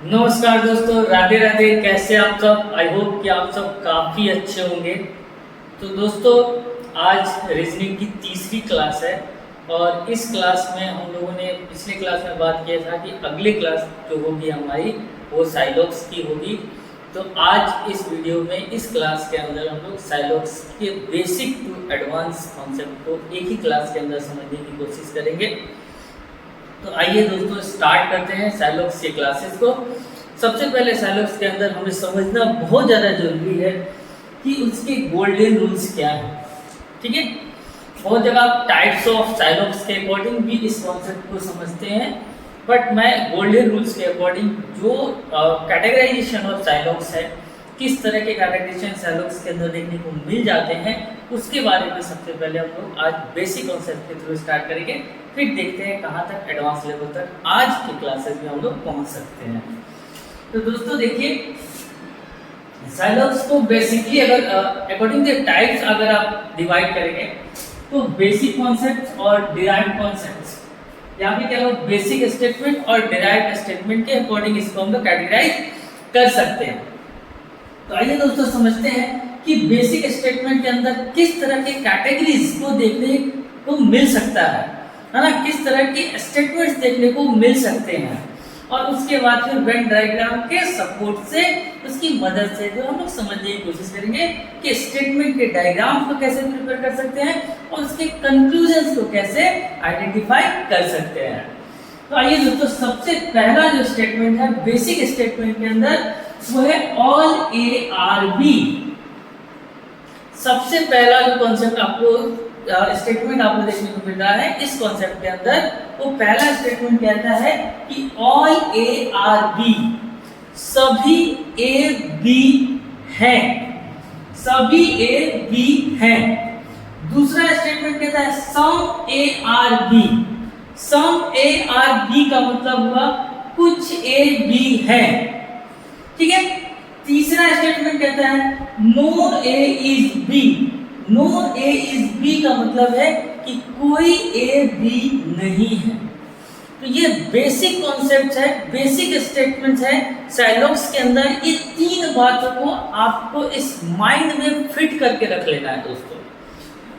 नमस्कार दोस्तों, राधे राधे। कैसे आप सब? आई होप कि आप सब काफ़ी अच्छे होंगे। तो दोस्तों, आज रीजनिंग की तीसरी क्लास है और इस क्लास में हम लोगों ने पिछले क्लास में बात किया था कि अगली क्लास जो होगी हमारी वो साइलॉक्स की होगी। तो आज इस वीडियो में इस क्लास के अंदर हम लोग साइलॉक्स के बेसिक टू एडवांस कॉन्सेप्ट को एक ही क्लास के अंदर समझने की कोशिश करेंगे। तो आइए दोस्तों, स्टार्ट करते हैं साइलॉक्स के क्लासेस को। सबसे पहले साइलॉक्स के अंदर हमें समझना बहुत ज़्यादा जरूरी है कि उसके गोल्डन रूल्स क्या है। ठीक है, बहुत जगह आप टाइप्स ऑफ साइलॉक्स के अकॉर्डिंग भी इस कॉन्सेप्ट को समझते हैं, बट मैं गोल्डन रूल्स के अकॉर्डिंग जो कैटेगराइजेशन ऑफ साइलॉक्स है, किस तरह के कैटेगराइजेशन साइलॉक्स के अंदर देखने को मिल जाते हैं, उसके बारे में सबसे पहले हम लोग आज बेसिक कॉन्सेप्ट के थ्रू स्टार्ट करेंगे। फिर देखते हैं कहाँ तक एडवांस लेवल तक आज के क्लासेस में हम लोग पहुँच सकते हैं। तो दोस्तों देखिए, साइलॉक्स को बेसिकली अगर अकॉर्डिंग टू टाइप्स अगर आप डिवाइड करेंगे तो बेसिक कॉन्सेप्ट्स और डिराइव्ड कॉन्सेप्ट्स, यहाँ पे क्या लोग बेसिक स्टेटमेंट और डिराइव्ड स्टेटमेंट के अकॉर्डिंग इसको हम लोग कैटेगराइज कर सकते हैं। तो आइए दोस्तों समझते हैं कि बेसिक स्टेटमेंट के अंदर किस तरह के कैटेगरीज को देखने को मिल सकता है ना, किस तरह के स्टेटमेंट्स देखने को मिल सकते हैं, और उसके बाद फिर वेन डायग्राम के सपोर्ट से उसकी मदद से जो हम लोग समझने की कोशिश करेंगे कि स्टेटमेंट के डायग्राम को कैसे प्रिपेयर कर सकते हैं और उसके कंक्लूजन्स को कैसे आइडेंटिफाई कर सकते हैं। तो आइए दोस्तों, सबसे पहला जो स्टेटमेंट है बेसिक स्टेटमेंट के अंदर वो है ऑल ए आर बी। सबसे पहला जो कॉन्सेप्ट आपको स्टेटमेंट आपको देखने को मिल रहा है इस कॉन्सेप्ट के अंदर, वो पहला स्टेटमेंट कहता है कि ऑल ए आर बी, सभी ए बी हैं, सभी ए बी हैं। दूसरा स्टेटमेंट कहता है some A are B, some A are B का मतलब हुआ कुछ ए बी है। ठीक है। तीसरा स्टेटमेंट कहता है no A is B, no A is B का मतलब है कि कोई ए बी नहीं है। तो ये बेसिक कॉन्सेप्ट है, बेसिक स्टेटमेंट्स है साइलॉक्स के अंदर। ये तीन बातों को आपको इस माइंड में फिट करके रख लेना है दोस्तों।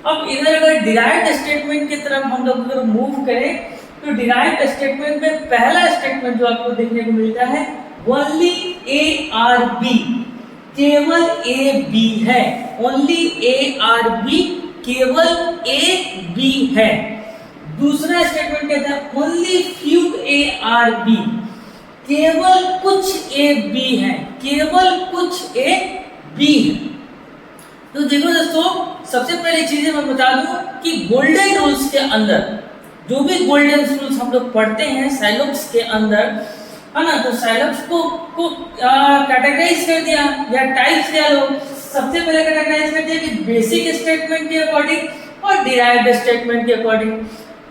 अब इधर अगर डिराइव्ड स्टेटमेंट की तरफ हम लोग अगर मूव करें तो डिराइव्ड स्टेटमेंट में पहला स्टेटमेंट जो आपको देखने को मिलता है ओनली ए आर बी, केवल ए बी है। ओनली ए आर बी, केवल ए बी है। दूसरा स्टेटमेंट कहता है only few A are B, केवल कुछ ए बी है, केवल कुछ ए बी है। तो देखो दोस्तों, सबसे पहले चीजें मैं बता दूं कि गोल्डन रूल्स के अंदर जो भी गोल्डन रूल्स हम लोग पढ़ते हैं साइलॉक्स के अंदर, है ना, तो साइलॉक्स को कैटेगराइज कर दिया या टाइप्स दिया लो। सबसे पहले कैटेगराइज कर दिया कि बेसिक स्टेटमेंट के अकॉर्डिंग और डिराइव्ड स्टेटमेंट के अकॉर्डिंग।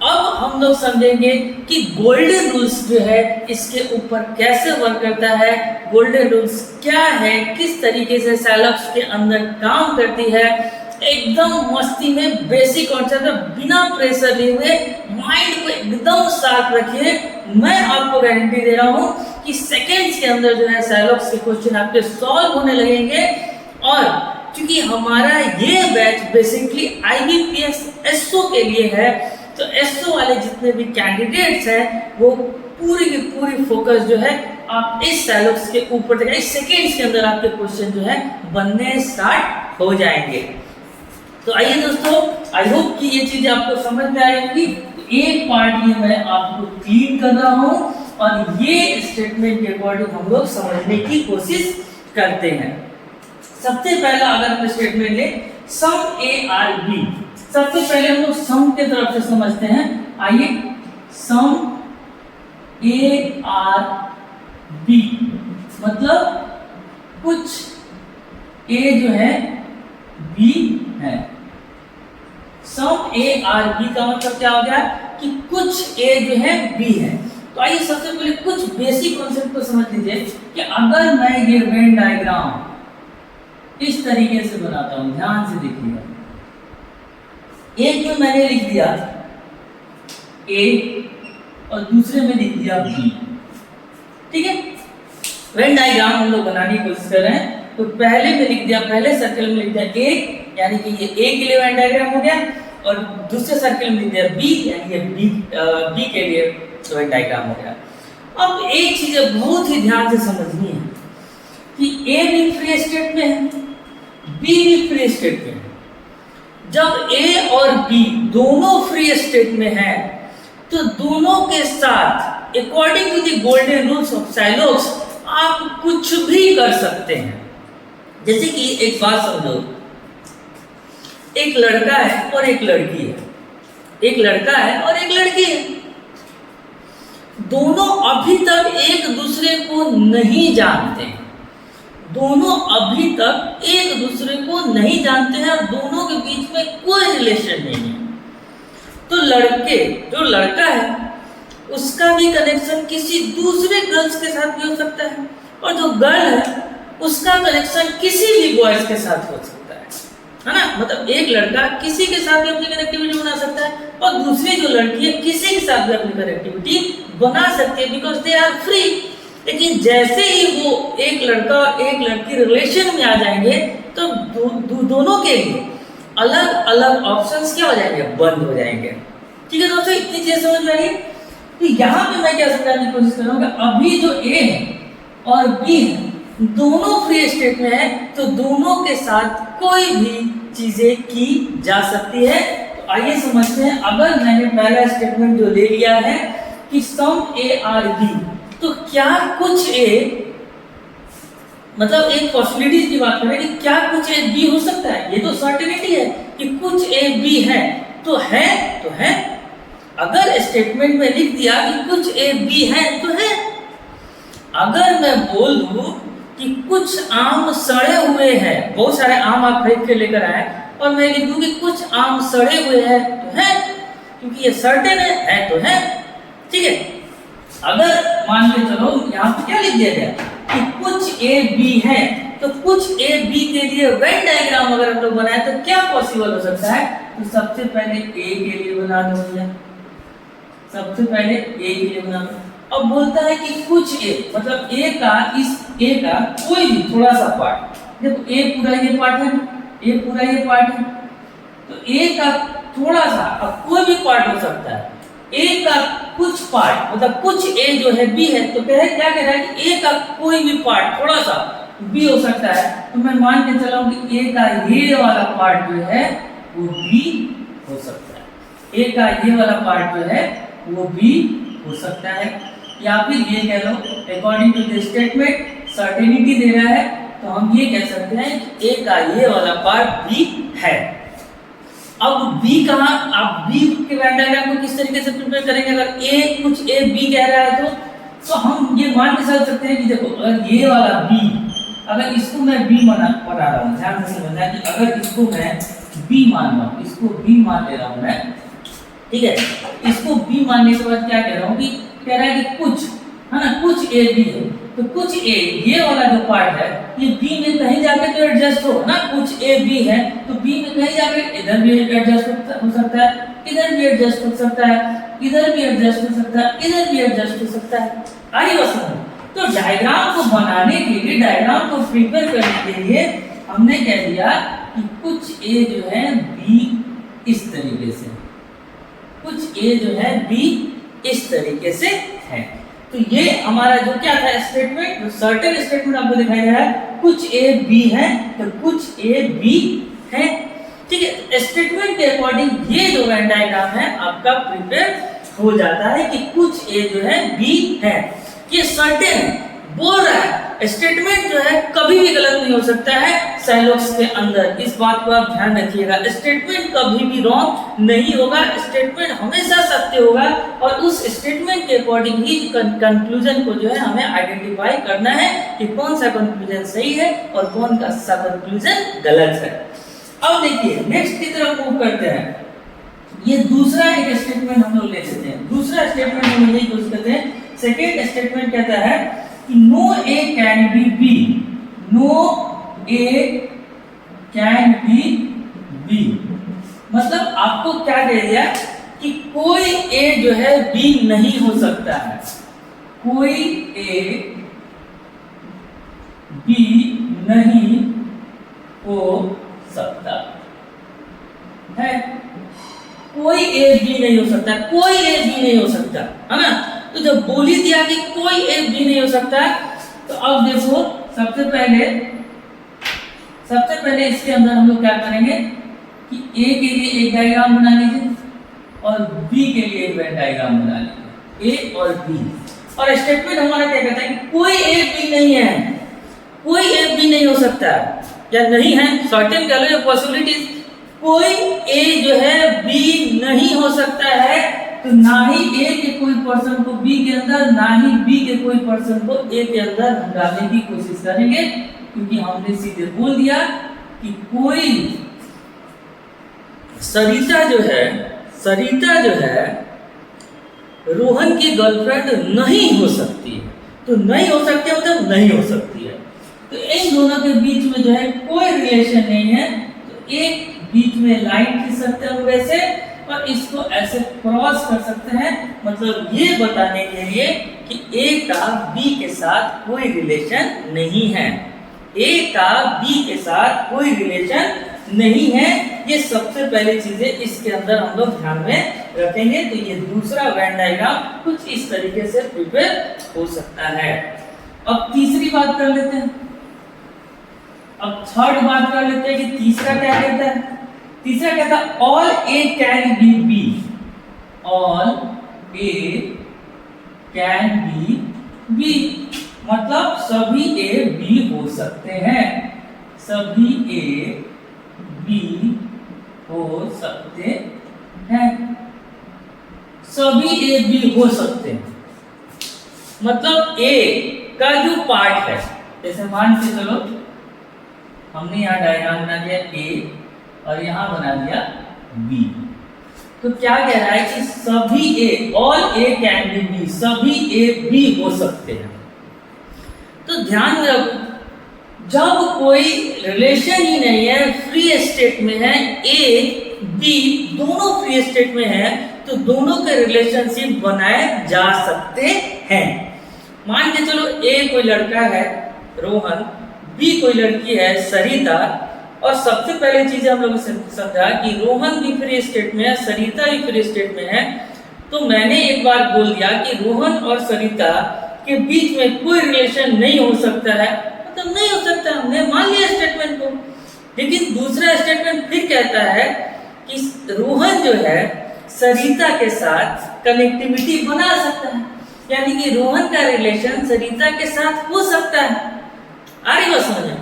अब हम लोग समझेंगे कि गोल्डन रूल्स जो है इसके ऊपर कैसे वर्क करता है, गोल्डन रूल्स क्या है, किस तरीके से साइलॉक्स के अंदर काम करती है। एकदम मस्ती में बेसिक कॉन्सेप्ट बिना प्रेशर लिए हुए माइंड को एकदम शार्प रखिए। मैं आपको गारंटी दे रहा हूं कि सेकंड्स के अंदर जो है साइलॉक्स के क्वेश्चन आपके सॉल्व होने लगेंगे। और क्योंकि हमारा ये बैच बेसिकली आईबीपीएस एसओ के लिए है, तो एसओ वाले जितने भी कैंडिडेट्स हैं वो पूरी की पूरी फोकस जो है आप इस साइलॉक्स के ऊपर इस सेकंड्स के अंदर आपके क्वेश्चन जो है बनने स्टार्ट हो जाएंगे। तो आइए दोस्तों, आई होप कि ये चीजें आपको समझ में आएंगी। एक पार्ट ये मैं आपको क्लीन कर रहा हूं और ये स्टेटमेंट के अकॉर्डिंग हम लोग समझने की कोशिश करते हैं। सबसे पहला अगर हम स्टेटमेंट ले सम ए आर बी, सबसे पहले हम लोग सम के तरफ से समझते हैं। आइए, सम ए आर बी मतलब कुछ ए जो है बी है। सम ए आर बी का मतलब क्या हो गया कि कुछ ए जो है बी है। तो आइए सबसे पहले कुछ बेसिक कॉन्सेप्ट को समझ लीजिए कि अगर मैं ये वेन डायग्राम इस तरीके से बनाता हूं, ध्यान से देखिएगा। एक में मैंने लिख दिया ए और दूसरे में लिख दिया बी। ठीक है, वेन डायग्राम हम लोग बनाने की कोशिश कर रहे हैं, तो पहले में लिख दिया, पहले सर्कल में लिख दिया ए, यानी कि ये ए के लिए वेन डायग्राम हो गया, और दूसरे सर्कल में लिख दिया बी, यानी ये बी के लिए वेन डायग्राम हो गया। अब एक चीज बहुत ही ध्यान से समझनी है कि ए भी फ्री स्टेट में है, बी भी फ्री स्टेट में है। जब ए और बी दोनों फ्री स्टेट में है, तो दोनों के साथ according to the golden rules of साइलोक्स आप कुछ भी कर सकते हैं। जैसे कि एक बात समझो, एक लड़का है और एक लड़की है, एक लड़का है और एक लड़की है, दोनों अभी तक एक दूसरे को नहीं जानते हैं, दोनों अभी तक एक दूसरे को नहीं जानते हैं, और दोनों के बीच में कोई रिलेशन नहीं है। तो जो लड़का है उसका भी कनेक्शन किसी दूसरे गर्ल्स के साथ भी हो सकता है, और जो गर्ल है उसका कनेक्शन किसी भी बॉयज के साथ हो सकता है ना। मतलब एक लड़का किसी के साथ भी अपनी कनेक्टिविटी बना सकता है, और दूसरी जो लड़की है किसी के साथ भी अपनी कनेक्टिविटी बना सकती है, बिकॉज दे आर फ्री। लेकिन जैसे ही वो एक लड़का और एक लड़की रिलेशन में आ जाएंगे, तो दोनों के लिए अलग अलग ऑप्शंस क्या हो जाएंगे, बंद हो जाएंगे। ठीक है दोस्तों, इतनी चीजें समझ में आई। तो यहाँ पे मैं क्या समझाने की कोशिश करूँगा, अभी जो ए है और बी है दोनों फ्री स्टेट में है, तो दोनों के साथ कोई भी चीजें की जा सकती है। तो आइए समझते हैं, अगर मैंने पहला स्टेटमेंट जो ले लिया है कि सम ए आर बी, तो क्या कुछ ए, मतलब एक पॉसिबिलिटीज की बात करें कि क्या कुछ ए बी हो सकता है, ये तो सर्टेनिटी है कि कुछ ए बी है, तो है तो है। अगर स्टेटमेंट में लिख दिया कि कुछ ए बी है तो है। अगर मैं बोल दूं कि कुछ आम सड़े हुए हैं, बहुत सारे आम आप खरीद के लेकर आए, और मैं लिख दूं कि कुछ आम सड़े हुए हैं तो है, क्योंकि ये सर्टेन है तो है। ठीक है, अगर मान के चलो यहाँ पे क्या लिख दिया गया कि कुछ ए बी है, तो कुछ ए बी के लिए वेन डायग्राम अगर हम लोग बनाए तो क्या पॉसिबल हो सकता है। तो सबसे पहले ए के लिए बना दो, सबसे पहले ए के लिए बना दो। अब बोलता है कि कुछ ए, मतलब ए का, इस ए का कोई भी थोड़ा सा पार्ट, देखो ए पूरा ये पार्ट है, ए पूरा ये पार्ट है, तो ए का थोड़ा सा, अब कोई भी पार्ट हो सकता है, ए का कुछ पार्ट, मतलब कुछ ए जो है बी है, तो क्या कह रहा है कि ए का कोई भी पार्ट थोड़ा सा बी हो सकता है। तो मैं मान के चला हूं कि ए का ये वाला पार्ट जो है वो बी हो सकता है, ए का ये वाला पार्ट जो है वो बी हो सकता है, या फिर ये कह लो according to the statement certainty दे रहा है, तो हम ये कह सकते हैं कि ए का ये वाला पार्ट बी है। अब बी कहाँ, आप बी के वेन डायग्राम को किस तरीके से प्रिपेयर करेंगे। अगर ए कुछ ए बी कह रहा है तो हम ये मान के चल सकते हैं कि देखो, अगर ये वाला बी, अगर इसको मैं बी बना रहा हूँ, ध्यान से समझना कि अगर इसको मैं बी मान रहा हूँ, इसको बी मान ले रहा हूँ मैं, ठीक है, इसको बी मानने के बाद क्या कह रहा हूँ कि कह रहा है कि कुछ है ना, कुछ ए बी है, तो कुछ ए ये वाला जो पार्ट है ये बी में कहीं जाके तो एडजस्ट हो ना, कुछ ए बी है तो बी में कहीं जाके इधर भी एडजस्ट हो सकता है, इधर भी एडजस्ट हो सकता है, इधर भी एडजस्ट हो सकता है, इधर भी एडजस्ट हो सकता है। आइए बस तो डायग्राम को बनाने के लिए, डायग्राम को प्रिपेयर करने के लिए हमने कह दिया कि कुछ ए जो है बी इस तरीके से, कुछ ए जो है बी इस तरीके से है। तो ये हमारा जो क्या था स्टेटमेंट, जो सर्टेन स्टेटमेंट आपको दिखाया गया है, कुछ ए बी है तो कुछ ए बी है। ठीक है, स्टेटमेंट के अकॉर्डिंग ये जो वेन डायग्राम है आपका प्रिपेयर हो जाता है कि कुछ ए जो है बी है। ये सर्टेन बोल रहा है, स्टेटमेंट जो है कभी भी गलत नहीं हो सकता है साइलोक्स के अंदर, इस बात को आप ध्यान रखिएगा। स्टेटमेंट कभी भी रॉन्ग नहीं होगा, स्टेटमेंट हमेशा सत्य होगा, और उस स्टेटमेंट के अकॉर्डिंग ही कंक्लूजन को जो है हमें आइडेंटिफाई करना है कि कौन सा कंक्लूजन सही है और कौन सा कंक्लूजन गलत है। अब देखिए नेक्स्ट की तरफ मूव करते हैं। ये दूसरा एक स्टेटमेंट हम लोग ले लेते हैं। दूसरा स्टेटमेंट हम यही कोशिश करते हैं। सेकेंड स्टेटमेंट कहता है कि no A can be B, no A can be B, मतलब आपको क्या कह दिया कि कोई ए जो है बी नहीं हो सकता है, कोई ए बी नहीं हो सकता है। कोई ए बी नहीं हो सकता, कोई ए बी नहीं हो सकता, है ना। तो जब बोल ही दिया कि कोई ए बी नहीं हो सकता, तो अब देखो सबसे पहले इसके अंदर हम लोग क्या करेंगे कि ए के लिए एक डायग्राम बना लीजिए और बी के लिए एक डायग्राम बना लीजिए, ए और बी। और स्टेटमेंट हमारा क्या कहता है कि कोई ए बी नहीं है, कोई ए बी नहीं हो सकता या नहीं है, सर्टेन कह लो पॉसिबिलिटीज, कोई ए जो है बी नहीं हो सकता है। तो ना ही ए के कोई पर्सन को बी के अंदर, ना ही बी के कोई पर्सन को ए के अंदर हम डालने की कोशिश करेंगे, क्योंकि हमने सीधे बोल दिया कि कोई सरिता जो है रोहन की गर्लफ्रेंड नहीं हो सकती है। तो नहीं हो सकती है मतलब नहीं हो सकती है। तो इन दोनों के बीच में जो है कोई रिलेशन नहीं है। तो एक बीच में लाइन खींच सकते हैं वैसे, और इसको ऐसे क्रॉस कर सकते हैं, मतलब ये बताने के लिए कि ए का बी के साथ कोई रिलेशन नहीं है, ए का बी के साथ कोई रिलेशन नहीं है। ये सबसे पहली चीजें इसके अंदर हम लोग ध्यान में रखेंगे। तो ये दूसरा वेन डायग्राम कुछ इस तरीके से प्रिपेयर हो सकता है। अब तीसरी बात कर लेते हैं, अब थर्ड बात कर लेते हैं कि तीसरा क्या कहता है। तीसरा कहता है all A can be B, all A can be B, मतलब सभी ए बी हो सकते हैं, सभी ए बी हो सकते हैं, सभी ए बी हो सकते हैं। मतलब ए का जो पार्ट है, जैसे मान के चलो हमने यहाँ डायग्राम बना दिया ए और यहाँ बना दिया बी, तो क्या कह रहा है कि सभी A, all A can be B, सभी ए बी हो सकते हैं। तो ध्यान रखो, जब कोई रिलेशन ही नहीं है, फ्री स्टेट में है, ए बी दोनों फ्री स्टेट में है, तो दोनों के रिलेशनशिप बनाए जा सकते हैं। मान के चलो ए कोई लड़का है रोहन, बी कोई लड़की है सरिता, और सबसे पहले चीज हम लोग समझा कि रोहन भी फ्री स्टेट में है, सरिता भी फ्री स्टेट में है। तो मैंने एक बार बोल दिया कि रोहन और सरिता के बीच में कोई रिलेशन नहीं हो सकता है, मतलब नहीं हो सकता, हमने मान लिया स्टेटमेंट को। लेकिन दूसरा स्टेटमेंट फिर कहता है कि रोहन जो है सरिता के साथ कनेक्टिविटी बना सकता है, यानी कि रोहन का रिलेशन सरिता के साथ हो सकता है। आ रही बात समझ में?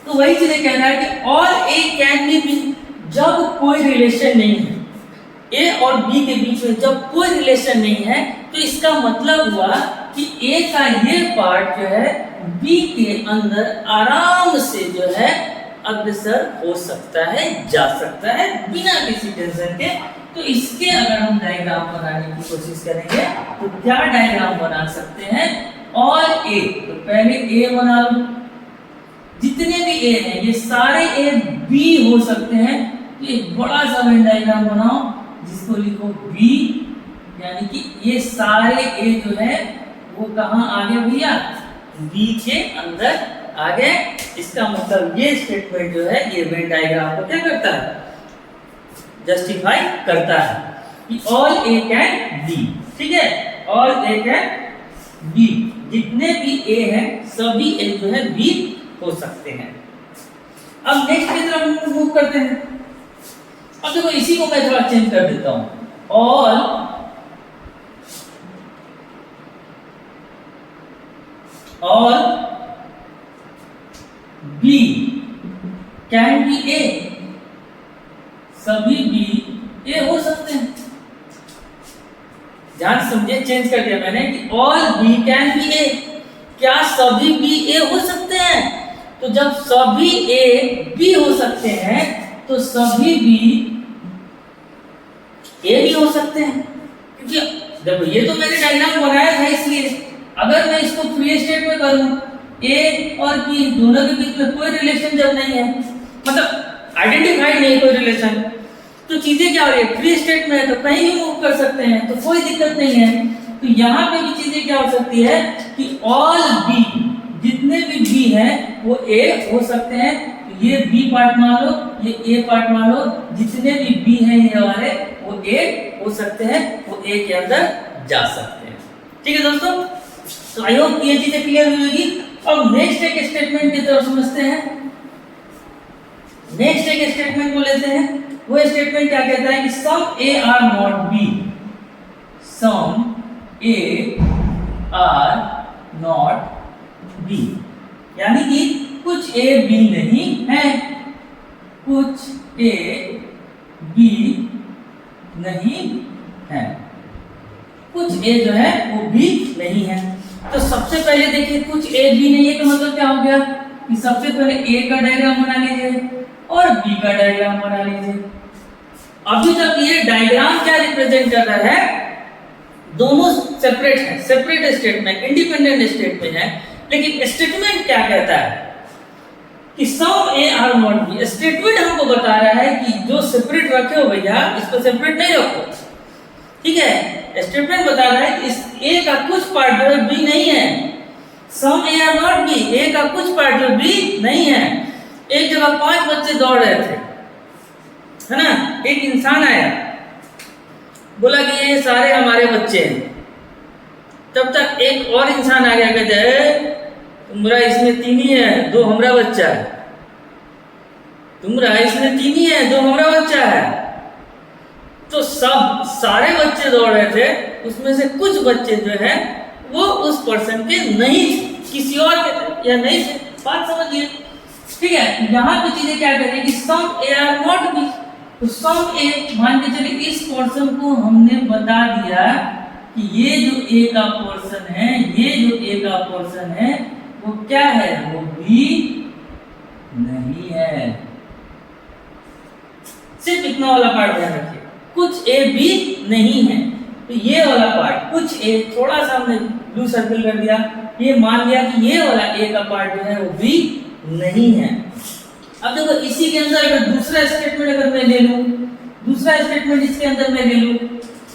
तो वही चीजें कह रहा है कि all A can be B, जब कोई रिलेशन नहीं है, ए और बी के बीच में जब कोई रिलेशन नहीं है, तो इसका मतलब हुआ कि ए का ये पार्ट जो है बी के अंदर आराम से जो है अग्रसर हो सकता है, जा सकता है बिना किसी टेंशन के। तो इसके अगर हम डायग्राम बनाने की कोशिश करेंगे तो क्या डायग्राम बना सकते हैं, ऑल ए, तो पहले ए बना लो, जितने भी ए हैं ये सारे ए बी हो सकते हैं। तो एक बड़ा सा वेन डायग्राम बनाओ जिसको लिखो बी, यानी कि ये सारे ए जो है वो कहाँ आ गए भैया, बी के अंदर आ गए। इसका मतलब ये स्टेटमेंट जो है ये वेन डायग्राम को क्या करता है, जस्टिफाई करता है कि ऑल ए कैन बी, ठीक है, ऑल ए कैन बी, जितने भी ए हैं सभी ए जो है बी हो सकते हैं। अब नेक्स्ट की तरफ मूव करते हैं। अब देखो इसी को मैं थोड़ा चेंज कर देता हूं, ऑल बी कैन बी ए, सभी बी ए हो सकते हैं। ध्यान समझे, चेंज कर दिया मैंने कि all B can be A, क्या सभी बी ए हो सकते हैं? तो जब सभी ए बी हो सकते हैं तो सभी बी ए भी हो सकते हैं, क्योंकि देखो ये तो मैंने डायग्राम बनाया था, इसलिए अगर मैं इसको फ्री स्टेट में करूं, ए और बी दोनों के बीच में कोई रिलेशन जब नहीं है, मतलब आइडेंटिफाइड नहीं कोई रिलेशन, तो चीजें क्या हो रही है, फ्री स्टेट में है तो कहीं भी मूव कर सकते हैं, तो कोई दिक्कत नहीं है। तो यहाँ पे भी चीजें क्या हो सकती है कि ऑल बी, जितने भी बी हैं वो ए हो सकते हैं। तो ये बी पार्ट मान लो, ये ए पार्ट मान लो, जितने भी बी हैं ये हमारे वो ए हो सकते हैं, वो ए के अंदर जा सकते हैं। ठीक है दोस्तों, तो आई होप ये चीजें क्लियर हुई होगी। अब नेक्स्ट एक स्टेटमेंट की तरफ समझते हैं। नेक्स्ट एक स्टेटमेंट को लेते हैं। वो स्टेटमेंट क्या कहता है कि some A are not B, some A are not B, यानी कि कुछ ए बी नहीं है, कुछ ए बी नहीं है, कुछ ए जो है वो बी नहीं है। तो सबसे पहले देखिए कुछ ए बी नहीं है तो मतलब क्या हो गया कि सबसे पहले ए का डायग्राम बना लीजिए और बी का डायग्राम बना लीजिए। अभी तक ये डायग्राम क्या रिप्रेजेंट कर रहा है, दोनों सेपरेट है, सेपरेट स्टेटमेंट, इंडिपेंडेंट स्टेटमेंट है, लेकिन स्टेटमेंट क्या कहता है कि some A are not B. Statement हमको बता रहा है कि जो सेपरेट रखे हो भैया इसको सेपरेट नहीं रखो, ठीक है। स्टेटमेंट बता रहा है कि इस ए का कुछ पार्ट जो है बी नहीं है, some A are not B, ए का कुछ पार्ट जो बी नहीं है। एक जगह 5 बच्चे दौड़ रहे थे, है ना, एक इंसान आया बोला कि ये सारे हमारे बच्चे हैं। तब तक एक और इंसान आ गया, कहते हैं तुम्हारा इसमें 3 ही है, 2 हमारा बच्चा है, तुम्हारा इसमें 3 ही है, 2 हमारा बच्चा है। तो सब सारे बच्चे दौड़ रहे थे, उसमें से कुछ बच्चे जो है वो उस पर्सन के नहीं थे, किसी और के थे या नहीं थे, बात समझिए, ठीक है। यहाँ पे चीजें क्या कह रही है कि some A are not B, तो सम ए मान के चलिए इस पोर्शन को हमने बता दिया कि ये जो ए का पोर्शन है, ये जो ए का पोर्शन है वो क्या है, वो बी नहीं है। सिर्फ इतना वाला पार्ट ध्यान रखिए, कुछ ए बी नहीं है। तो ये वाला पार्ट कुछ ए, थोड़ा सा हमने ब्लू सर्कल कर दिया, ये मान लिया कि ये वाला ए का पार्ट जो है वो बी नहीं है। अब देखो इसी के अंदर अगर दूसरा स्टेटमेंट अगर मैं ले लूं, दूसरा स्टेटमेंट इसके अंदर मैं ले लूं,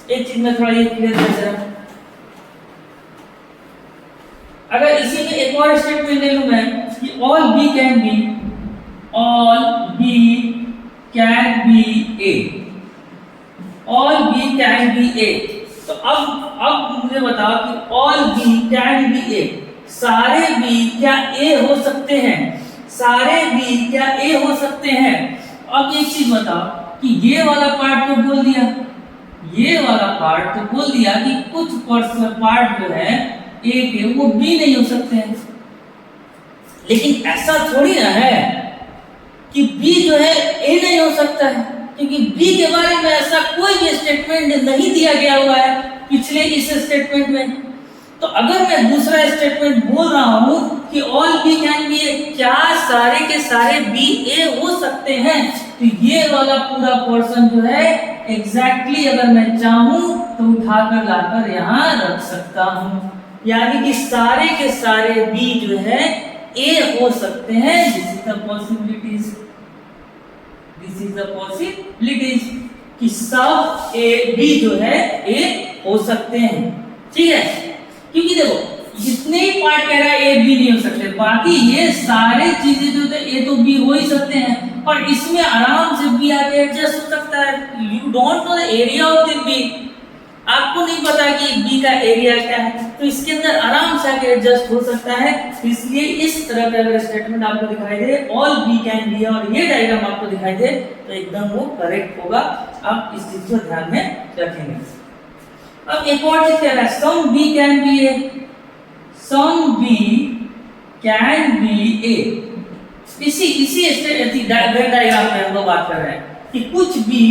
एक चीज में थोड़ा ये क्लियर कर जरा। अगर इसी में एक और स्टेटमेंट ले लूं मैं कि all B can be, all B can be A, all B can be A. तो अब मुझे बताओ कि all B can be A, सारे बी क्या ए हो सकते हैं, सारे बी क्या ए हो सकते हैं। अब एक चीज बताओ कि ये वाला पार्ट तो बोल दिया, ये वाला पार्ट तो बोल दिया कि कुछ पार्ट जो है ए के वो बी नहीं हो सकते हैं, लेकिन ऐसा थोड़ी ना है कि बी जो है ए नहीं हो सकता है, क्योंकि बी के बारे में ऐसा कोई भी स्टेटमेंट नहीं दिया गया हुआ है पिछले इस स्टेटमेंट में। तो अगर मैं दूसरा स्टेटमेंट बोल रहा हूं कि all B can be A, क्या सारे के सारे बी ए हो सकते हैं, तो ये वाला पूरा पोर्शन जो है एग्जैक्टली अगर मैं चाहूं तो उठाकर लाकर यहाँ रख सकता हूं, यानी कि सारे के सारे बी जो है ए हो सकते हैं। This is the possibilities, this is the possibilities कि सब ए बी जो है ए हो सकते हैं, ठीक है। क्योंकि देखो जितने ही पार्ट कह रहा है ए बी नहीं हो सकते, बाकी ये सारे चीजें जो थे ए तो बी हो ही सकते हैं, और इसमें आराम से बी आके एडजस्ट हो सकता है। You don't know the area of the B, आपको नहीं पता कि बी का एरिया क्या है, तो इसके अंदर आराम से आके एडजस्ट हो सकता है। इसलिए इस तरह का अगर स्टेटमेंट आपको दिखाई they all B can B और ये डायग्राम आपको दिखाई दे तो एकदम वो करेक्ट होगा, आप इस चीज को ध्यान में रखेंगे। अब एक और चीज कह रहा है some B can be A, some B can be A. इसी डायग्राम में हम लोग बात कर रहे हैं कि कुछ बी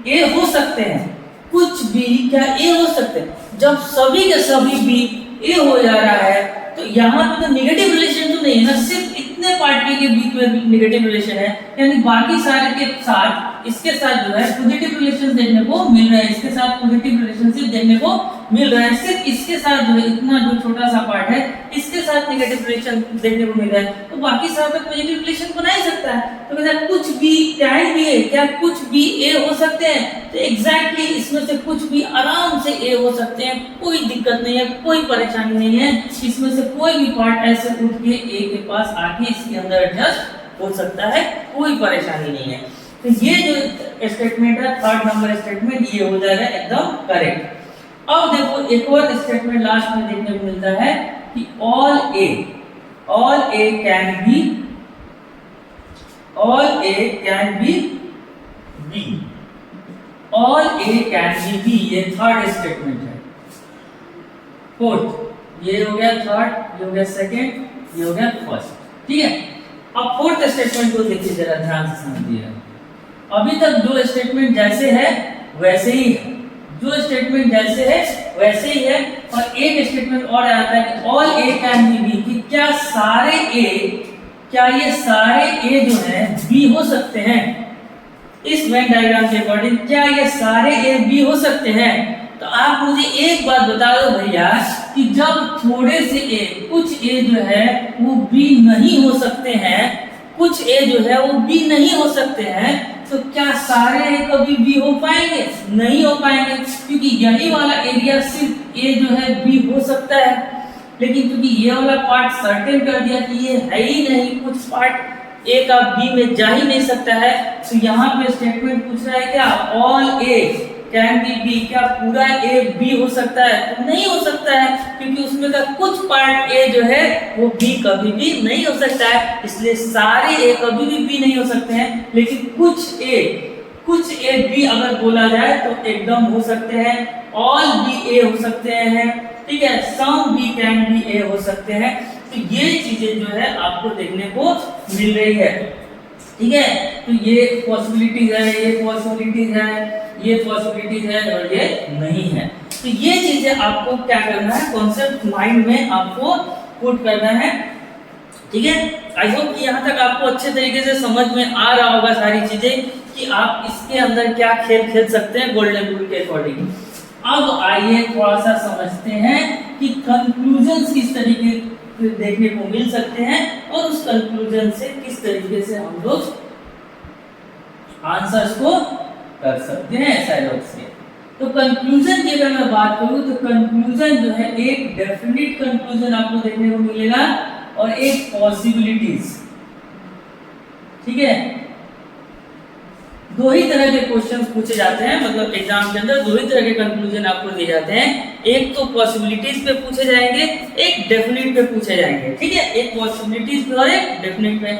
ए हो सकते हैं, कुछ बी क्या ए हो सकते हैं। जब सभी के सभी बी ए हो जा रहा है तो यहाँ पे तो नेगेटिव रिलेशन तो नहीं है ना, सिर्फ इतने पार्टी के बीच में नेगेटिव रिलेशन है, यानी बाकी सारे के साथ इसके साथ जो है पॉजिटिव रिलेशन देखने को मिल रहा है, इसके साथ पॉजिटिव रिलेशनशिप देखने को मिल रहा है, सिर्फ इसके साथ जो है इतना जो छोटा सा पार्ट है इसके साथ नेगेटिव रिलेशन देखने को मिल रहा है, तो बाकी सारे पे पॉजिटिव रिलेशन बना ही सकता है। तो कहता कुछ भी कैन बी ए, क्या कुछ भी ए हो सकते हैं? तो एग्जैक्टली इसमें से कुछ भी आराम से ए हो सकते हैं, कोई दिक्कत नहीं है, कोई परेशानी नहीं है, इसमें से कोई भी पार्ट ऐसे उठ के ए के पास आके इसके अंदर एडजस्ट हो सकता है, कोई परेशानी नहीं है। तो ये जो स्टेटमेंट है थर्ड नंबर स्टेटमेंट, ये हो जाएगा एकदम करेक्ट। अब देखो एक और स्टेटमेंट लास्ट में देखने को मिलता है कि all A can be B, all A can be B, ये थर्ड स्टेटमेंट है। फोर्थ ये हो गया थर्ड, ये हो गया सेकेंड, ये हो गया फर्स्ट, ठीक है। अब फोर्थ स्टेटमेंट को देखिए जरा ध्यान से समझिए। अभी तक जो स्टेटमेंट जैसे है वैसे ही है, जो स्टेटमेंट जैसे है वैसे ही है, और एक स्टेटमेंट और आता है कि all A can be B, कि क्या सारे ए, क्या ये सारे ए जो है बी हो सकते हैं? इस वेन डायग्राम के अकॉर्डिंग क्या ये सारे ए बी हो सकते हैं? तो आप मुझे एक बात बता दो भैया कि जब थोड़े से ए, कुछ ए जो है वो बी नहीं हो सकते हैं, कुछ ए जो है वो बी नहीं हो सकते हैं, तो क्या सारे ए कभी बी हो पाएंगे? नहीं हो पाएंगे, क्योंकि यही वाला एरिया सिर्फ ए जो है बी हो सकता है, लेकिन क्योंकि ये वाला पार्ट सर्टेन कर दिया कि ये है ही नहीं, कुछ पार्ट ए का बी में जा ही नहीं सकता है, तो यहाँ पे स्टेटमेंट पूछ रहा है क्या all A can be B, क्या पूरा ए बी हो सकता है? तो नहीं हो सकता है, क्योंकि उसमें का कुछ पार्ट ए जो है वो बी कभी भी नहीं हो सकता है, इसलिए सारे ए कभी भी बी नहीं हो सकते हैं, लेकिन कुछ ए बी अगर बोला जाए तो एकदम हो सकते हैं, ऑल बी ए हो सकते हैं, ठीक है, सम बी कैन बी ए हो सकते हैं। तो ये चीजें जो है आपको देखने को मिल रही है, ठीक है। तो ये पॉसिबिलिटीज है, ये पॉसिबिलिटीज है, ये पॉसिबिलिटीज है और ये नहीं है। तो ये चीजें आपको क्या करना है, कॉन्सेप्ट माइंड में आपको पुट करना है, ठीक है। आई होप कि यहाँ तक आपको अच्छे तरीके से समझ में आ रहा होगा सारी चीजें कि आप इसके अंदर क्या खेल खेल सकते हैं गोल्डन रूल के अकॉर्डिंग। अब आइए थोड़ा सा समझते हैं कि कंक्लूजन किस तरीके से देखने को मिल सकते हैं और उस कंक्लूजन से किस तरीके से हम लोग आंसर्स को कर सकते हैं डायलॉग से। तो कंक्लूजन की अगर मैं बात करूं तो कंक्लूजन जो है एक डेफिनेट कंक्लूजन आपको देखने को मिलेगा और एक पॉसिबिलिटीज, ठीक है। दो ही तरह के क्वेश्चंस पूछे जाते हैं, मतलब एग्जाम के अंदर दो ही तरह के कंक्लूजन आपको दिए जाते हैं, एक तो पॉसिबिलिटीज पे पूछे जाएंगे, एक डेफिनेट पे पूछे जाएंगे, ठीक है। एक पॉसिबिलिटीज पे और एक डेफिनेट पे।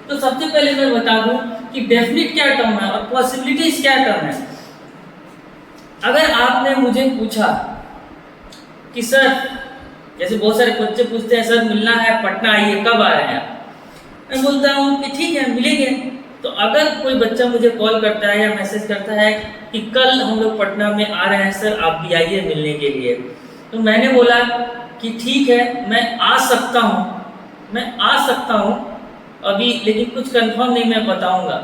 तो सबसे पहले मैं बता दूं कि डेफिनेट क्या टर्म है और पॉसिबिलिटीज क्या टर्म है। अगर आपने मुझे पूछा कि सर, जैसे बहुत सारे बच्चे पूछते हैं सर मिलना है पटना आइए, कब आ रहे हैं आप? मैं बोलता हूँ कि ठीक है मिलेंगे। तो अगर कोई बच्चा मुझे कॉल करता है या मैसेज करता है कि कल हम लोग पटना में आ रहे हैं सर, आप भी आइए मिलने के लिए, तो मैंने बोला कि ठीक है मैं आ सकता हूँ अभी, लेकिन कुछ कंफर्म नहीं मैं बताऊंगा।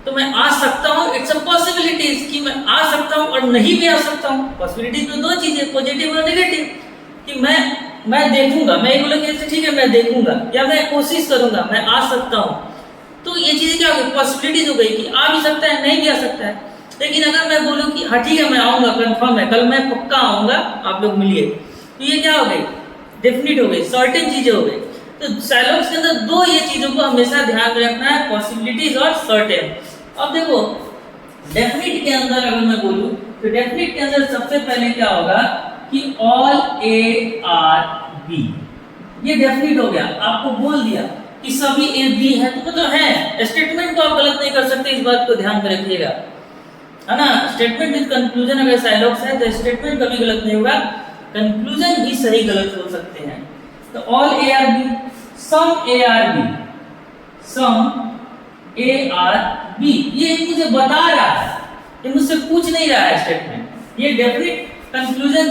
तो मैं आ सकता हूँ, इट्स अ पॉसिबिलिटीज कि मैं आ सकता हूँ और नहीं भी आ सकता हूँ। पॉसिबिलिटीज में दो चीजें, पॉजिटिव और नेगेटिव, कि मैं देखूंगा, मैं ये बोलूँगा कि ठीक है मैं देखूंगा या मैं कोशिश करूंगा, मैं आ सकता हूँ। तो ये चीजें क्या हो गई, पॉसिबिलिटीज हो गई कि आ भी सकता है नहीं भी आ सकता है। लेकिन अगर मैं बोलूँ कि हाँ ठीक है मैं आऊंगा, कंफर्म है, कल मैं पक्का आऊंगा, आप लोग मिलिए, तो ये क्या हो गई, डेफिनेट हो गई, सर्टेन चीजें हो गई। तो डायलॉग्स के अंदर दो ये चीजों को हमेशा ध्यान में रखना है, पॉसिबिलिटीज और सर्टेन। अब देखो डेफिनेट के अंदर अगर मैं बोलूं तो डेफिनेट के अंदर सबसे पहले क्या होगा कि ऑल ए आर बी, ये डेफिनेट हो गया, आपको बोल दिया कि सभी ए बी है, तो मतलब है, स्टेटमेंट को आप गलत नहीं कर सकते, इस बात को ध्यान में रखिएगा, है ना। स्टेटमेंट विद कंक्लूजन अगर डायलॉग्स है तो स्टेटमेंट कभी गलत नहीं होगा, कंक्लूजन ही सही गलत हो सकते हैं। तो all A are B, some A are B, some A are B, ये मुझे बता रहा है, ये मुझसे पूछ नहीं रहा है स्टेटमेंट। ये डेफिनेट कंक्लूजन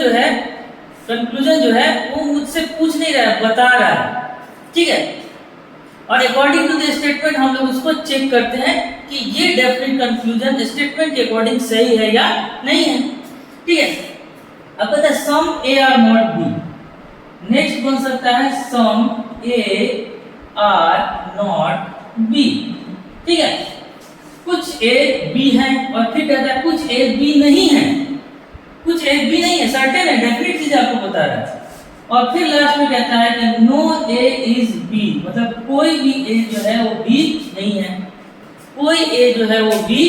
जो है वो मुझसे पूछ नहीं रहा है, बता रहा है, ठीक है। और अकॉर्डिंग टू द स्टेटमेंट हम लोग उसको चेक करते हैं कि ये डेफिनेट कंक्लूजन स्टेटमेंट के अकॉर्डिंग सही है या नहीं है। ठीक है, अब कहते हैं some A are not B. Next बन सकता है some A are not B. ठीक है, कुछ ए बी है और फिर कहता है कुछ ए बी नहीं है, कुछ ए बी नहीं है, सर्टेन है, डेफिनेट चीज आपको बता रहा है। और फिर लास्ट में कहता है कि नो ए इज बी, मतलब कोई भी ए जो है वो बी नहीं है, कोई ए जो है वो बी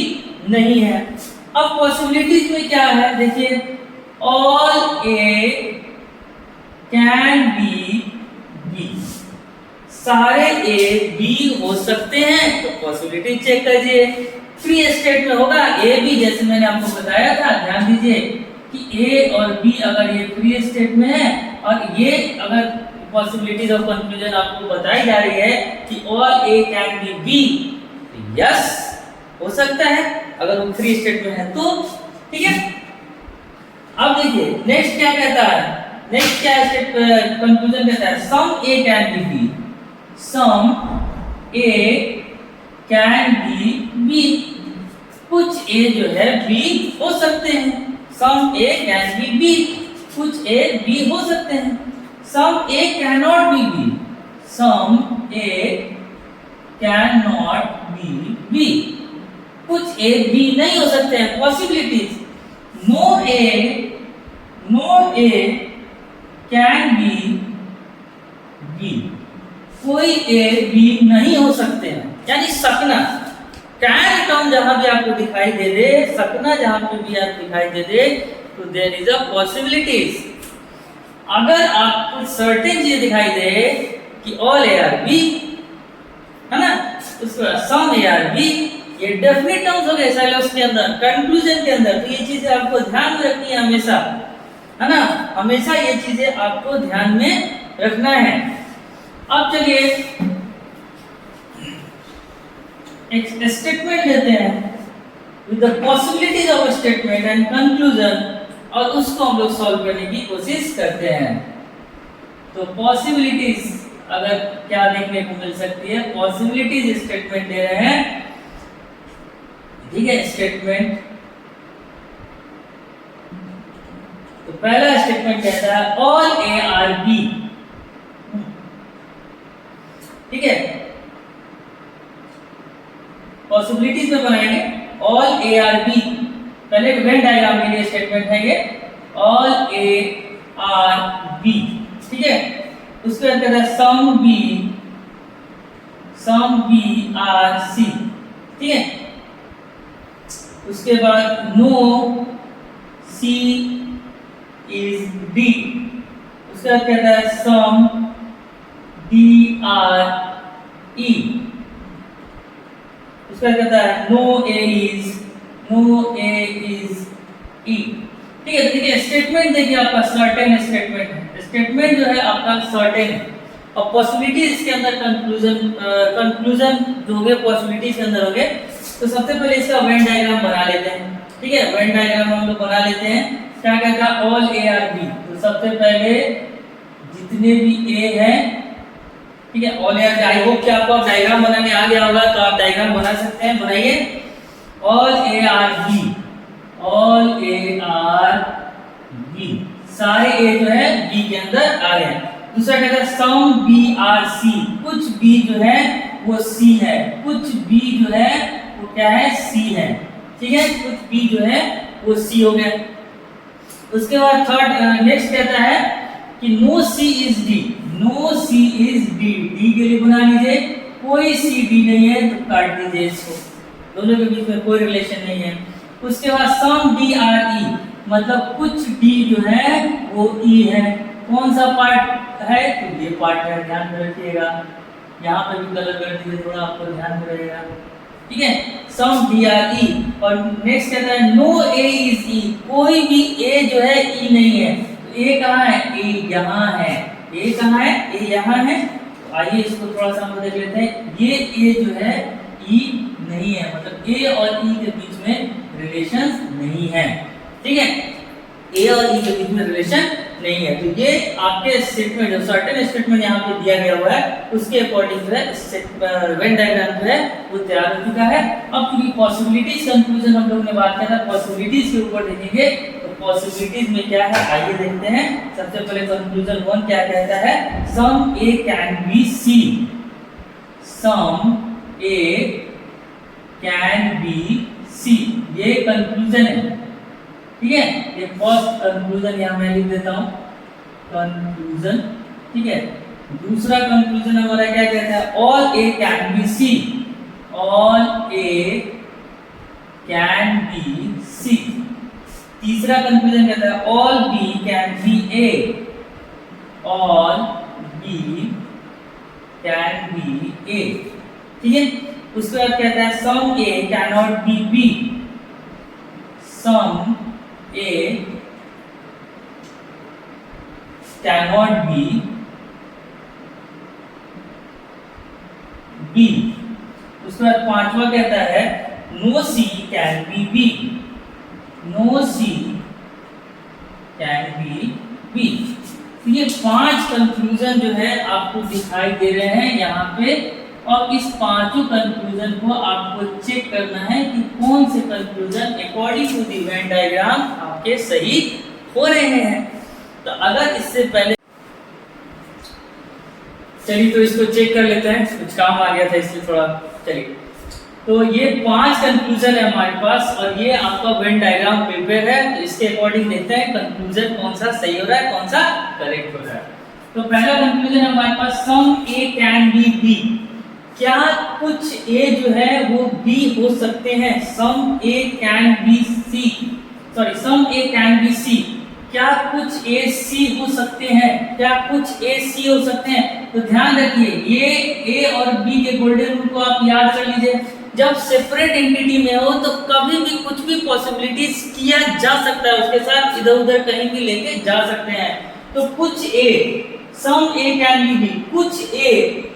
नहीं है। अब पॉसिबिलिटीज में क्या है देखिए, all A can be B, सारे ए बी हो सकते हैं, तो पॉसिबिलिटी चेक कीजिए। फ्री स्टेट में होगा ए बी, जैसे मैंने आपको बताया था, ध्यान दीजिए कि ए और बी अगर ये फ्री स्टेट में है और ये अगर पॉसिबिलिटीज ऑफ कंक्लूजन आपको बताई जा रही है कि all A can be B, yes हो सकता है अगर वो फ्री स्टेट में है तो। ठीक है, अब देखिए नेक्स्ट क्या कहता है, नेक्स्ट क्या स्टेट कंक्लूजन कहता है, some A can be B, some A can be B, कुछ ए जो है बी हो सकते हैं, some A can be B, कुछ ए बी हो सकते हैं। Some A can not be B, some A can not be B, कुछ ए बी नहीं हो सकते हैं। Possibilities, no A can be B, कोई ए बी नहीं हो सकते हैं, यानी सकना, कैन टर्म जहां भी आपको दिखाई दे दे, सकना जहां पे भी आप दिखाई दे दे, तो देयर इज अ पॉसिबिलिटीज। अगर आपको सर्टेन चीज दिखाई दे कि ऑल ए आर बी, है ना, उसके बाद सम ए आर बी, ये डेफिनेट टर्म्स हो गए साइलोस के अंदर, कंक्लूजन के अंदर, तो ये चीजें आपको ध्यान में रखनी है हमेशा, है ना, हमेशा ये चीजें आपको ध्यान में रखना है। अब चलिए एक स्टेटमेंट लेते हैं with the possibilities of statement and conclusion, और उसको हम लोग सॉल्व करने की कोशिश करते हैं। तो पॉसिबिलिटीज अगर क्या देखने को मिल सकती है, पॉसिबिलिटीज स्टेटमेंट ले रहे हैं, ठीक है, स्टेटमेंट। तो पहला स्टेटमेंट कहता है ऑल ए आर बी, ठीक है, पॉसिबिलिटीज में बनाएंगे ऑल ए आर बी। पहले वेन डायग्राम के लिए स्टेटमेंट है ये, ऑल ए आर बी, ठीक है। उसके बाद कहता है सम बी आर सी, ठीक है। उसके बाद नो सी इज डी। उसके बाद कहता है सम डी आर ई। उसके बाद कहता है नो ए इज ई, ठीक है। देखिए स्टेटमेंट, देखिए आपका सर्टेन स्टेटमेंट है, स्टेटमेंट जो है आपका सर्टेन है, और पॉसिबिलिटी इसके अंदर कंक्लूजन जो होंगे पॉसिबिलिटीज के अंदर होंगे। तो सबसे पहले इसका वेन डायग्राम बना लेते हैं, ठीक है। वेन डायग्राम हम लोग बना लेते हैं। क्या कहता है ऑल ए आर बी, तो सबसे पहले जितने भी ए हैं, ठीक है, all A are, I hope कि आपको डायग्राम बनाने आ गया होगा, तो आप डायग्राम बना सकते हैं, बनाइए। All A are B, all A are B, सारे ए जो है बी के अंदर आ गए। दूसरा कहता है सम बी आर सी, कुछ बी जो है वो सी है, कुछ बी जो है वो क्या है, सी है, ठीक है, कुछ बी जो है वो सी हो गया। उसके बाद थर्ड नेक्स्ट कहता है कि no C is D, no C is D, D के लिए बना लीजिए, कोई सी डी नहीं है तो काट दीजिए इसको, दोनों के बीच में कोई रिलेशन नहीं है। उसके बाद सम डी आर ई, मतलब कुछ डी जो है वो ई है। कौन सा पार्ट है, तो ये पार्ट है, ध्यान में रखिएगा, यहाँ पे भी कलर कर दीजिए, थोड़ा आपको ध्यान में रहेगा, ठीक है। सम डी आर ई, और नेक्स्ट कहता है नो ए इज ई, कोई भी ए जो है ई नहीं है। तो ए कहाँ है, ए यहाँ है, ए कहाँ है, ए यहाँ है। तो आइए इसको थोड़ा सा हम देख लेते हैं, ये ए जो है ई नहीं है, मतलब ए और ई के बीच में रिलेशन नहीं है, ठीक है, ए और ई के बीच में रिलेशन नहीं है। तो ये आपके स्टेटमेंट जो सर्टेन स्टेटमेंट यहाँ पे दिया गया हुआ है उसके अकॉर्डिंग जो है वेन डायग्राम जो है वो तैयार हो चुका है। अब क्योंकि पॉसिबिलिटीज कंक्लूजन हम लोगों ने बात किया था, पॉसिबिलिटीज के ऊपर देखेंगे तो पॉसिबिलिटीज में क्या है आइए देखते हैं। सबसे पहले कंक्लूजन 1 क्या कहता है, some A can be C, some A can be C, ये कंक्लूजन है, ठीक है। ये फर्स्ट कंक्लूजन यहां मैं लिख देता हूं, कंक्लूजन, ठीक है। दूसरा कंक्लूजन हमारा क्या कहता है, all A can be C, all A can be C. तीसरा कंक्लूजन कहता है all B can be A, all B can be A, ठीक है। उसके बाद कहता है some A can not be B, some A can not be B. उसके बाद पांचवा कहता है no C can be B, no C can be B. तो ये 5 कंक्लूजन जो है आपको दिखाई दे रहे हैं यहाँ पे, और इस पांचों कंक्लूजन को आपको चेक करना है कि कौन से conclusion according to the Venn diagram आपके सही हो रहे हैं। तो अगर इससे पहले चलिए तो इसको चेक कर लेते हैं, कुछ काम आ गया था इसलिए थोड़ा, चलिए। तो ये 5 कंक्लूजन है हमारे पास और ये आपका वेन डायग्राम प्रिपेयर है। तो इसके अकॉर्डिंग देखते हैं कंक्लूजन कौन सा सही हो रहा है, कौन सा करेक्ट हो रहा है। तो पहला कंक्लूजन हमारे पास सम ए कैन बी बी, क्या कुछ ए जो है वो बी हो सकते हैं, some A can be C, sorry some A can be C, क्या कुछ ए सी हो सकते हैं, क्या कुछ ए सी हो सकते हैं। तो ध्यान रखिए ये ए और बी के गोल्डन रूल को आप याद कर लीजिए, जब सेपरेट एंटिटी में हो तो कभी भी कुछ भी पॉसिबिलिटीज किया जा सकता है, उसके साथ इधर उधर कहीं भी लेके जा सकते हैं। तो कुछ ए, सम ए कैन बी बी, कुछ ए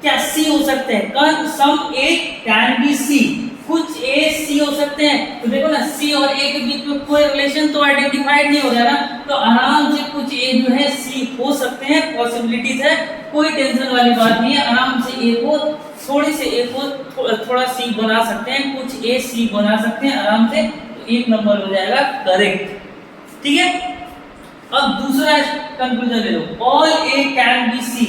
क्या सी हो सकते हैं, सम ए कैन बी सी, कुछ ए सी हो सकते हैं। तो देखो ना सी और ए के बीच में कोई रिलेशन तो आइडेंटिफाइड नहीं हो रहा ना, तो आराम से कुछ ए जो है सी हो सकते हैं, पॉसिबिलिटीज है, कोई टेंशन वाली बात नहीं है। आराम से ए को थोड़ी से ए को थोड़ा सी बना सकते हैं, कुछ ए सी बना सकते हैं आराम से, तो 1 नंबर हो जाएगा करेक्ट, ठीक है। अब दूसरा कंक्लूजन ले लो, all A can be C,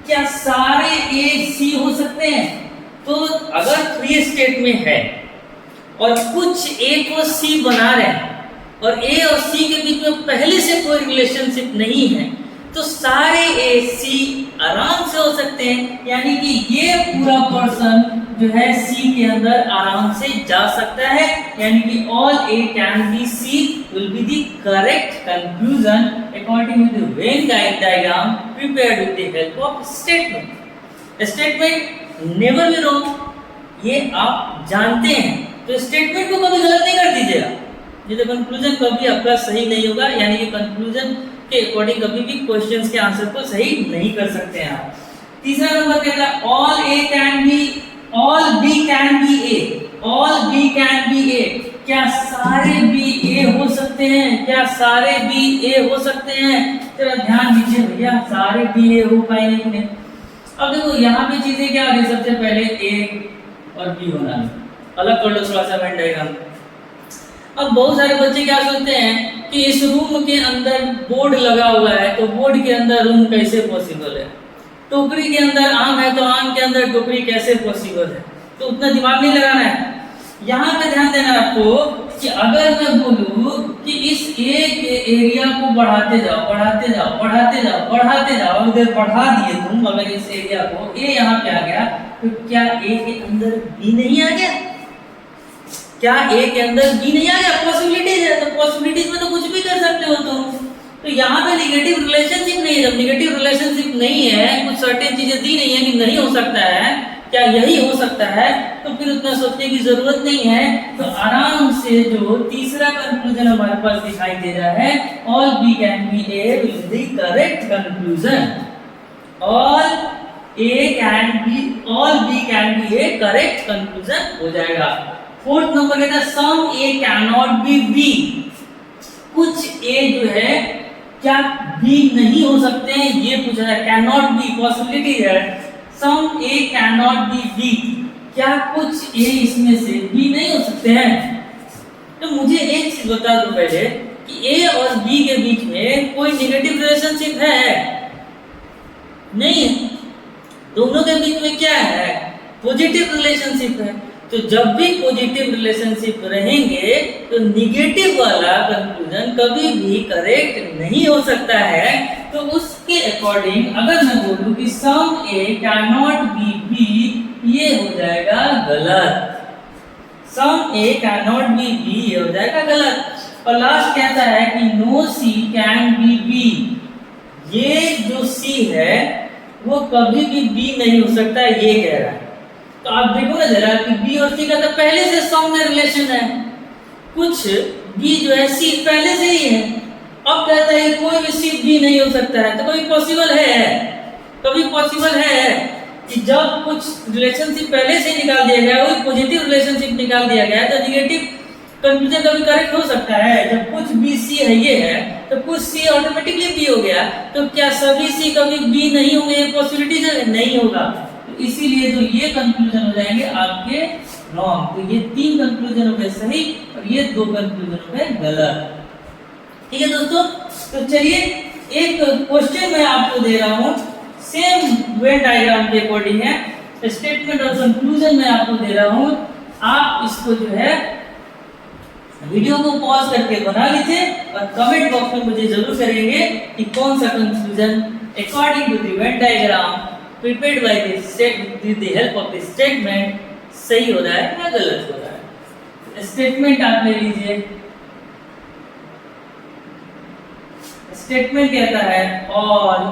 क्या सारे ए सी हो सकते हैं। तो अगर 3 स्टेट में है और कुछ ए को सी बना रहे हैं और ए और सी के बीच में पहले से कोई रिलेशनशिप नहीं है, तो सारे ए सी आराम से हो सकते हैं, यानी कि ये पूरा पर्सन जो है सी के अंदर आराम से जा सकता है, यानी कि all A can be C will be the correct conclusion according to the Venn diagram prepared with the help of statement. Statement never be wrong, ये आप जानते हैं, तो स्टेटमेंट को कभी गलत नहीं कर दीजिएगा। ये तो कंक्लूजन कभी आपका सही नहीं होगा, यानी कि कंक्लूजन के अकॉर्डिंग कभी भी क्वेश्चंस के आंसर को सही नहीं कर सकते हैं आप। तीसरा नंबर कहता है all A can be, all B can be A, all B can be A, क्या सारे बी ए हो सकते हैं, क्या सारे बी ए हो सकते हैं। जरा ध्यान दीजिए भैया, सारे बी ए हो पाएंगे कि नहीं। अब देखो यहाँ पे चीजें क्या आ रही, सबसे पहले ए और बी होना, अलग कर लो थोड़ा सा वेन डायग्राम। अब बहुत सारे बच्चे क्या सोचते हैं कि इस रूम के अंदर बोर्ड लगा हुआ है, तो बोर्ड के अंदर रूम कैसे पॉसिबल है, टोकरी के अंदर आम है तो आम के अंदर टोकरी कैसे पॉसिबल है। तो उतना दिमाग नहीं लगाना है। यहाँ पे ध्यान देना आपको कि अगर मैं बोलूँ कि इस ए के एरिया को बढ़ाते जाओ बढ़ाते जाओ बढ़ाते जाओ बढ़ाते जाओ, इधर बढ़ा दिए तुम, अगर इस एरिया को ए यहाँ पे आ गया, तो क्या ए के अंदर बी नहीं आ गया, क्या ए के अंदर बी नहीं आ गया। पॉसिबिलिटीज है, तो पॉसिबिलिटीज में तो कुछ भी कर सकते हो तुम। तो यहाँ पे निगेटिव रिलेशनशिप नहीं है, जब निगेटिव रिलेशनशिप नहीं है, कुछ सर्टेन चीजें दी नहीं है कि नहीं हो सकता है, क्या यही हो सकता है, तो फिर उतना सोचने की जरूरत नहीं है। तो आराम से जो तीसरा कंक्लूजन हमारे पास दिखाई दे रहा है, all B can be A will be the correct conclusion, all A can be, all B can be A correct conclusion हो जाएगा। फोर्थ नंबर कहता है some A can not be B, कुछ ए जो है क्या बी नहीं हो सकते हैं, ये पूछा है। कैन नॉट बी, पॉसिबिलिटी है some A can not be B, क्या कुछ ए इसमें से बी नहीं हो सकते हैं? तो मुझे एक चीज बता दो पहले कि ए और बी के बीच में कोई नेगेटिव रिलेशनशिप है? नहीं, दोनों के बीच में क्या है? पॉजिटिव रिलेशनशिप है। तो जब भी पॉजिटिव रिलेशनशिप रहेंगे तो निगेटिव वाला कंक्लूजन कभी भी करेक्ट नहीं हो सकता है। तो उसके अकॉर्डिंग अगर मैं बोलूं कि some A can not be B, ये हो जाएगा गलत। Some A can not be B, ये हो जाएगा गलत। और लास्ट कहता है कि no C can be B, ये जो सी है वो कभी भी बी नहीं हो सकता, ये कह रहा है। तो आप देखो ना जरा कि बी और सी का तो पहले से सम में रिलेशन है, कुछ बी जो है सी पहले से ही है। अब कहता है कोई भी सी बी नहीं हो सकता है, तो कभी पॉसिबल है, कभी पॉसिबल है कि जब कुछ रिलेशनशिप पहले से निकाल दिया गया, वही पॉजिटिव रिलेशनशिप निकाल दिया गया, तो निगेटिव कंक्लूजन कभी करेक्ट हो सकता है? जब कुछ बी सी है ये है, तो कुछ सी ऑटोमेटिकली बी हो गया, तो क्या सभी सी कभी बी नहीं होंगे? ये पॉसिबिलिटी नहीं होगा। इसीलिए तो ये कंक्लूजन हो जाएंगे आपके रॉन्ग। तो ये 3 कंक्लूजन हो गए सही और ये 2 कंक्लूजन हो गए गलत। ठीक है दोस्तों, तो चलिए एक क्वेश्चन मैं आपको दे रहा हूँ, सेम वेन डायग्राम के अकॉर्डिंग है, स्टेटमेंट और कंक्लूजन मैं आपको दे रहा हूँ। आप इसको जो है वीडियो को पॉज करके बना लीजिए और कमेंट बॉक्स में मुझे जरूर करेंगे कि कौन सा conclusion according to the Venn diagram prepared by with the help of the statement सही हो रहा है या गलत हो रहा है। स्टेटमेंट आप ले लीजिए। स्टेटमेंट कहता है all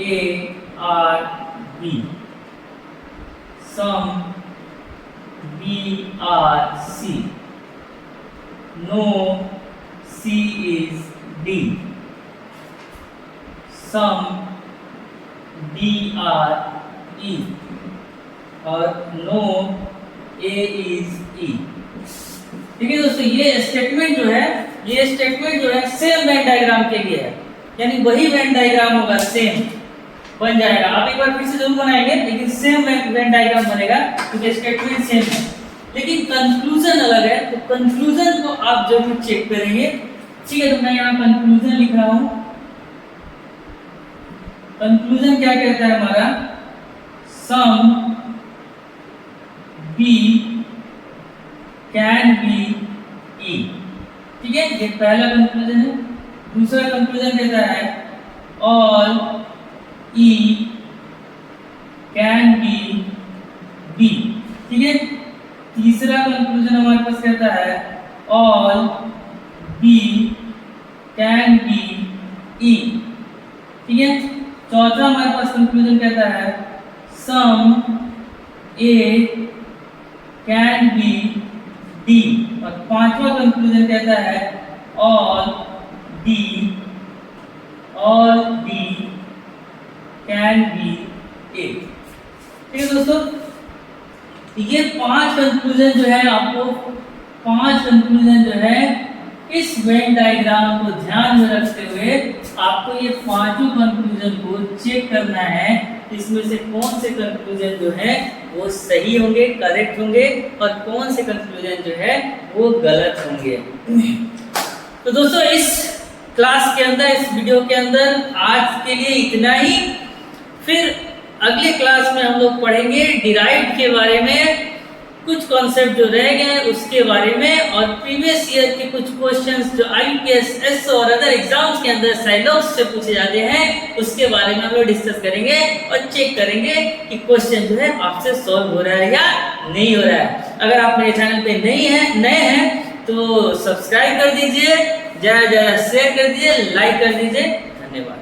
A are B, some B are C, no C is D, some D are E और नो ए इज ई। ठीक है दोस्तों, ये स्टेटमेंट जो है, ये स्टेटमेंट जो है सेम वेन डायग्राम के लिए है, यानी वही वेन डायग्राम होगा, सेम बन जाएगा। आप एक बार फिर से जरूर बनाएंगे, लेकिन सेम वेन डायग्राम बनेगा क्योंकि स्टेटमेंट सेम है, लेकिन कंक्लूजन अलग है। तो कंक्लूजन को आप जरूर चेक करेंगे। ठीक है, तो मैं यहाँ कंक्लूजन लिख रहा हूँ। कंक्लूजन क्या कहता है हमारा? Some B can be E. ठीक है, ये पहला कंक्लूजन है। दूसरा कंक्लूजन कहता है all E can be B. ठीक है, तीसरा कंक्लूजन हमारे पास कहता है all B can be E. ठीक है, चौथा हमारे पास कंक्लूजन कहता है some A can be D. और पांचवा कंक्लूजन कहता है all D can be A. ठीक है दोस्तों, ये 5 कंक्लूजन जो है, आपको 5 कंक्लूजन जो है इस वेन डायग्राम को ध्यान में रखते हुए आपको ये 5 कंक्लूजन को चेक करना है, इसमें से कौन से कंक्लूजन जो है वो सही होंगे, करेक्ट होंगे, और कौन से कंक्लूजन जो है वो गलत होंगे। तो दोस्तों, इस क्लास के अंदर, इस वीडियो के अंदर आज के लिए इतना ही। फिर अगले क्लास में हम लोग पढ़ेंगे डिराइव्ड के बारे में, कुछ कॉन्सेप्ट जो रह गए उसके बारे में, और प्रीवियस ईयर के कुछ क्वेश्चंस जो आईपीएस, एसओ और अदर एग्जाम्स के अंदर साइलॉग्स से पूछे जाते हैं उसके बारे में हम लोग डिस्कस करेंगे और चेक करेंगे कि क्वेश्चन जो है आपसे सॉल्व हो रहा है या नहीं हो रहा है। अगर आप मेरे चैनल पे नए हैं तो सब्सक्राइब कर दीजिए, ज़्यादा शेयर कर दीजिए, लाइक कर दीजिए। धन्यवाद।